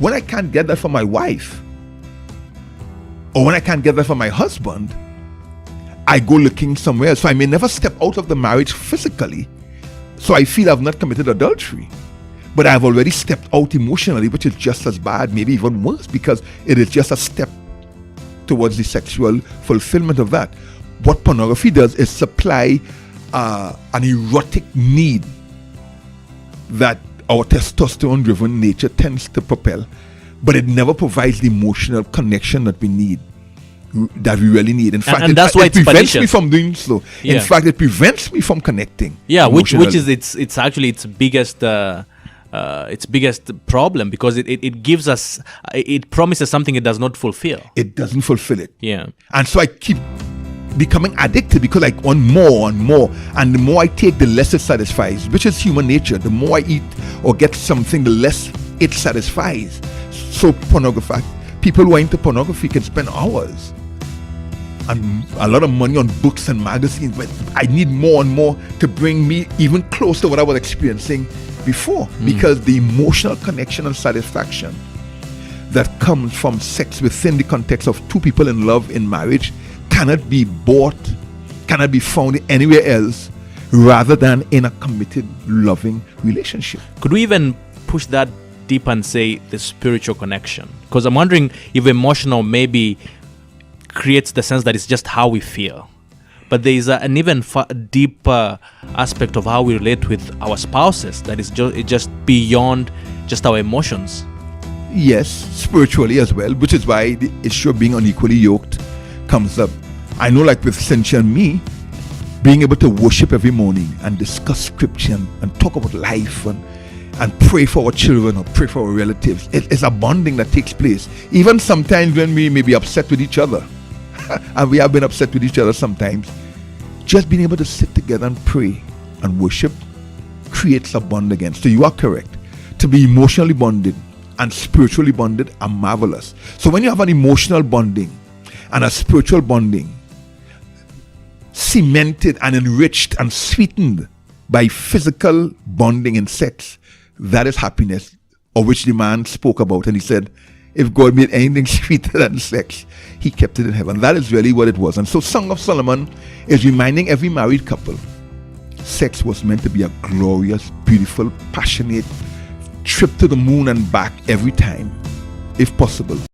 when I can't get that for my wife, or when I can't get that for my husband, I go looking somewhere else. So I may never step out of the marriage physically. So I feel I've not committed adultery. But I've already stepped out emotionally, which is just as bad, maybe even worse, because it is just a step towards the sexual fulfillment of that. What pornography does is supply an erotic need that our testosterone-driven nature tends to propel, but it never provides the emotional connection that we need, that we really need. In fact, and that's why it prevents me from doing so. Yeah. In fact, it prevents me from connecting. Yeah, which is it's actually its biggest problem, because it gives us, it promises something it does not fulfill. It doesn't fulfill it. Yeah. And so I keep becoming addicted because I want more and more, and the more I take, the less it satisfies, which is human nature. The more I eat or get something, the less it satisfies. So pornography, people who are into pornography can spend hours and a lot of money on books and magazines, but I need more and more to bring me even close to what I was experiencing before, because the emotional connection and satisfaction that comes from sex within the context of two people in love in marriage cannot be bought, cannot be found anywhere else rather than in a committed, loving relationship. Could we even push that deep and say the spiritual connection? Because I'm wondering if emotional maybe creates the sense that it's just how we feel, but there is an even deeper aspect of how we relate with our spouses that is just beyond just our emotions. Yes, spiritually as well, which is why the issue of being unequally yoked comes up. I know, like with Cynthia and me, being able to worship every morning and discuss scripture and talk about life and pray for our children or pray for our relatives, it's a bonding that takes place. Even sometimes when we may be upset with each other, and we have been upset with each other sometimes, just being able to sit together and pray and worship creates a bond again. So you are correct. To be emotionally bonded and spiritually bonded are marvelous. So when you have an emotional bonding and a spiritual bonding, cemented and enriched and sweetened by physical bonding in sex, that is happiness, of which the man spoke about. And he said, if God made anything sweeter than sex, he kept it in heaven. That is really what it was. And so Song of Solomon is reminding every married couple, sex was meant to be a glorious, beautiful, passionate trip to the moon and back every time, if possible.